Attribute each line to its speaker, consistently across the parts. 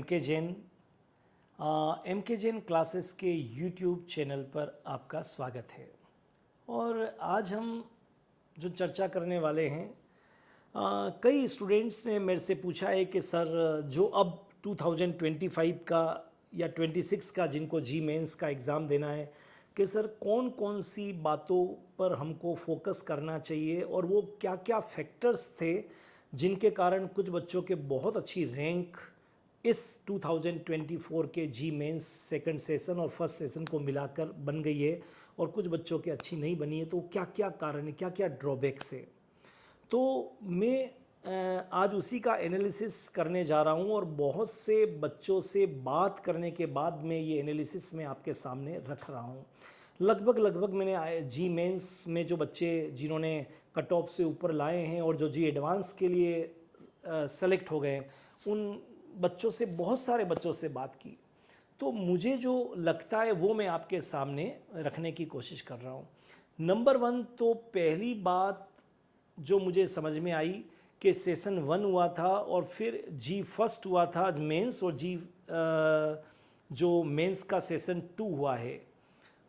Speaker 1: के जैन। एम के जैन क्लासेस के यूट्यूब चैनल पर आपका स्वागत है। और आज हम जो चर्चा करने वाले हैं, कई स्टूडेंट्स ने मेरे से पूछा है कि सर जो अब 2025 का या 26 का जिनको जी मेंस का एग्ज़ाम देना है, कि सर कौन कौन सी बातों पर हमको फोकस करना चाहिए और वो क्या क्या फैक्टर्स थे जिनके कारण कुछ बच्चों के बहुत अच्छी रैंक इस 2024 के जी मेंस सेकंड सेशन और फर्स्ट सेशन को मिलाकर बन गई है और कुछ बच्चों की अच्छी नहीं बनी है। तो क्या क्या कारण है, क्या क्या ड्रॉबैक्स है, तो मैं आज उसी का एनालिसिस करने जा रहा हूं और बहुत से बच्चों से बात करने के बाद में ये एनालिसिस मैं आपके सामने रख रहा हूं। लगभग मैंने जी मेंस में जो बच्चे जिन्होंने कट ऑफ से ऊपर लाए हैं और जो जी एडवांस के लिए सेलेक्ट हो गए, उन बच्चों से, बहुत सारे बच्चों से बात की। तो मुझे जो लगता है वो मैं आपके सामने रखने की कोशिश कर रहा हूँ। नंबर वन, तो पहली बात जो मुझे समझ में आई कि सेशन 1 हुआ था और फिर जी फर्स्ट हुआ था मेंस, और जी जो मेंस का सेशन 2 हुआ है।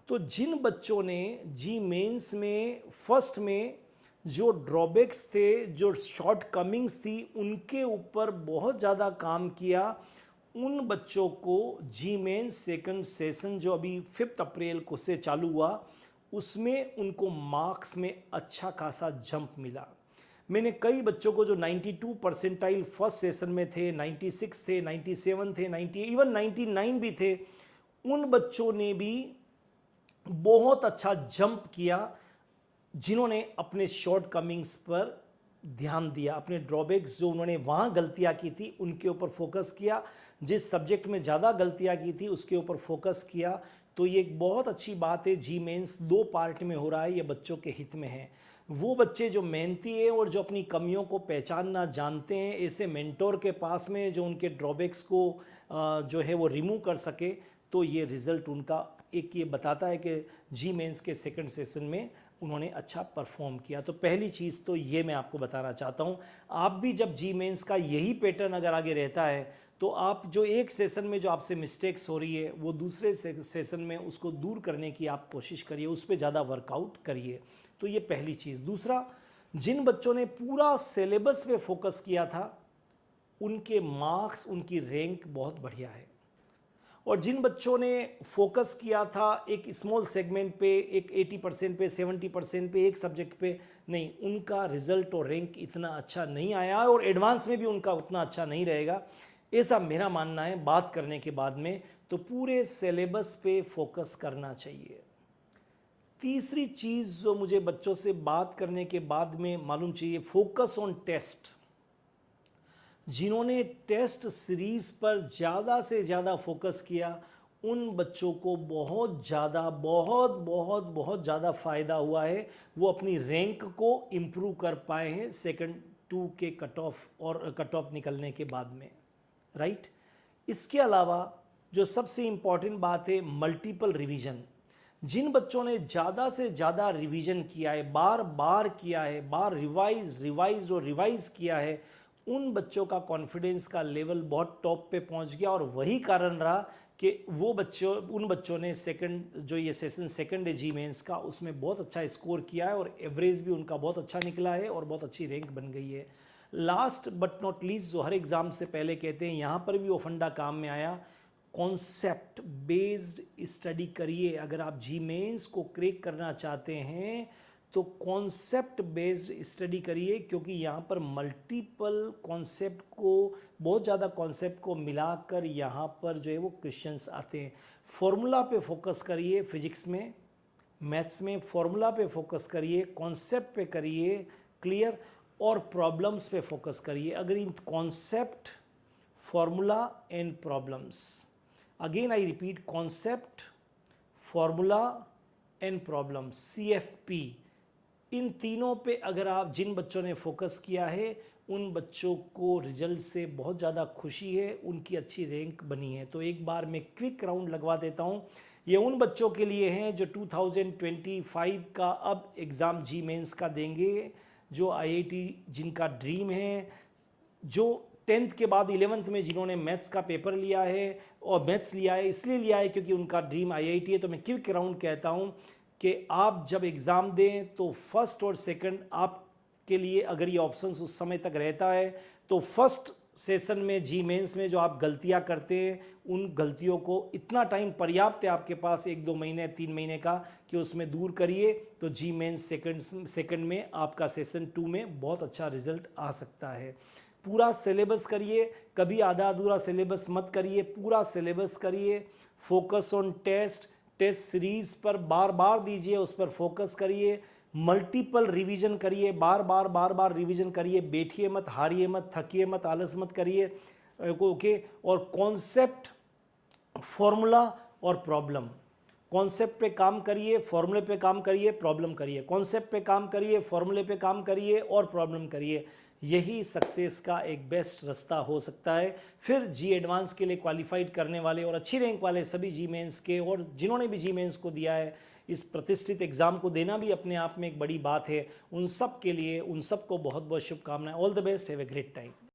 Speaker 1: तो जिन बच्चों ने जी मेंस में फर्स्ट में जो ड्रॉबैक्स थे, जो शॉर्ट कमिंग्स थी, उनके ऊपर बहुत ज़्यादा काम किया, उन बच्चों को जी मेंस सेकंड सेशन जो अभी 5 अप्रैल को से चालू हुआ, उसमें उनको मार्क्स में अच्छा खासा जंप मिला। मैंने कई बच्चों को जो 92 परसेंटाइल फर्स्ट सेशन में थे, 96 थे, 97 थे, 90 इवन 99 भी थे, उन बच्चों ने भी बहुत अच्छा जंप किया जिन्होंने अपने शॉर्ट कमिंग्स पर ध्यान दिया, अपने ड्रॉबैक्स जो उन्होंने वहाँ गलतियाँ की थी उनके ऊपर फोकस किया, जिस सब्जेक्ट में ज़्यादा गलतियाँ की थी उसके ऊपर फोकस किया। तो ये एक बहुत अच्छी बात है। जी मेंस 2 पार्ट में हो रहा है, ये बच्चों के हित में है। वो बच्चे जो मेहनती है और जो अपनी कमियों को पहचानना जानते हैं, ऐसे मेंटोर के पास में जो उनके ड्रॉबैक्स को जो है वो रिमूव कर सके, तो ये रिज़ल्ट उनका एक ये बताता है कि जी मेंस के सेकंड सेशन में उन्होंने अच्छा परफॉर्म किया। तो पहली चीज़ तो ये मैं आपको बताना चाहता हूँ। आप भी जब जी मेंस का यही पैटर्न अगर आगे रहता है, तो आप जो एक सेशन में जो आपसे मिस्टेक्स हो रही है, वो दूसरे सेशन में उसको दूर करने की आप कोशिश करिए, उस पर ज़्यादा वर्कआउट करिए। तो ये पहली चीज़। दूसरा, जिन बच्चों ने पूरा सिलेबस पे फोकस किया था, उनके मार्क्स, उनकी रैंक बहुत बढ़िया है। और जिन बच्चों ने फोकस किया था एक स्मॉल सेगमेंट पे, एक 80% पे, 70% पे, एक सब्जेक्ट पे, नहीं, उनका रिजल्ट और रैंक इतना अच्छा नहीं आया और एडवांस में भी उनका उतना अच्छा नहीं रहेगा, ऐसा मेरा मानना है बात करने के बाद में। तो पूरे सिलेबस पे फोकस करना चाहिए। तीसरी चीज़ जो मुझे बच्चों से बात करने के बाद में मालूम चाहिए, फोकस ऑन टेस्ट। जिन्होंने टेस्ट सीरीज पर ज़्यादा से ज़्यादा फोकस किया, उन बच्चों को बहुत ज़्यादा, बहुत बहुत बहुत ज़्यादा फ़ायदा हुआ है। वो अपनी रैंक को इम्प्रूव कर पाए हैं सेकंड 2 के कट ऑफ और कट ऑफ निकलने के बाद में, राइट। इसके अलावा जो सबसे इम्पॉर्टेंट बात है, मल्टीपल रिवीजन। जिन बच्चों ने ज़्यादा से ज़्यादा रिवीजन किया है, बार बार किया है, बार रिवाइज रिवाइज और रिवाइज किया है, उन बच्चों का कॉन्फिडेंस का लेवल बहुत टॉप पे पहुंच गया। और वही कारण रहा कि वो बच्चों, उन बच्चों ने सेकंड जो ये सेशन सेकंड है जी मेंस का, उसमें बहुत अच्छा स्कोर किया है और एवरेज भी उनका बहुत अच्छा निकला है और बहुत अच्छी रैंक बन गई है। लास्ट बट नॉट लीस्ट, जो हर एग्ज़ाम से पहले कहते हैं, यहाँ पर भी वो फंडा काम में आया, कॉन्सेप्ट बेस्ड स्टडी करिए। अगर आप जी मेंस को क्रैक करना चाहते हैं तो कॉन्सेप्ट बेस्ड स्टडी करिए, क्योंकि यहाँ पर मल्टीपल कॉन्सेप्ट को, बहुत ज़्यादा कॉन्सेप्ट को मिलाकर यहाँ पर जो है वो क्वेश्चंस आते हैं। फॉर्मूला पे फोकस करिए, फिजिक्स में, मैथ्स में फॉर्मूला पे फोकस करिए, कॉन्सेप्ट पे करिए क्लियर, और प्रॉब्लम्स पे फोकस करिए। अगर इन concept, formula and problems, again I repeat, concept, formula and problem, CFP, इन तीनों पे अगर आप, जिन बच्चों ने फोकस किया है, उन बच्चों को रिजल्ट से बहुत ज़्यादा खुशी है, उनकी अच्छी रैंक बनी है। तो एक बार मैं क्विक राउंड लगवा देता हूँ। ये उन बच्चों के लिए हैं जो 2025 का अब एग्ज़ाम जी मेंस का देंगे, जो IIT जिनका ड्रीम है, जो 10th के बाद 11th में जिन्होंने मैथ्स का पेपर लिया है, और मैथ्स लिया है इसलिए लिया है क्योंकि उनका ड्रीम आईआईटी है, तो मैं क्विक राउंड कहता हूँ कि आप जब एग्ज़ाम दें तो फर्स्ट और सेकंड आपके लिए, अगर ये ऑप्शंस उस समय तक रहता है, तो फर्स्ट सेशन में जी मेंस में जो आप गलतियां करते हैं उन गलतियों को इतना टाइम पर्याप्त है आपके पास 1-2 महीने 3 महीने का कि उसमें दूर करिए, तो जी मेंस सेकंड में आपका सेशन 2 में बहुत अच्छा रिजल्ट आ सकता है। पूरा सिलेबस करिए, कभी आधा अधूरा सिलेबस मत करिए, पूरा सिलेबस करिए। फोकस ऑन टेस्ट सीरीज पर बार बार दीजिए, उस पर फोकस करिए। मल्टीपल रिवीजन करिए, बार बार रिवीजन करिए, बैठिए मत, हारिए मत, थकिए मत, आलस मत करिए। ओके, और कॉन्सेप्ट, फॉर्मूला और प्रॉब्लम, कॉन्सेप्ट पे काम करिए, फॉर्मूले पे काम करिए, प्रॉब्लम करिए, कॉन्सेप्ट पे काम करिए, फॉर्मूले पे काम करिए और प्रॉब्लम करिए। यही सक्सेस का एक बेस्ट रास्ता हो सकता है। फिर जी एडवांस के लिए क्वालिफाइड करने वाले और अच्छी रैंक वाले सभी जी मेंस के, और जिन्होंने भी जी मेंस को दिया है, इस प्रतिष्ठित एग्ज़ाम को देना भी अपने आप में एक बड़ी बात है, उन सब के लिए, उन सब को बहुत बहुत शुभकामनाएं। All the best, have a great time.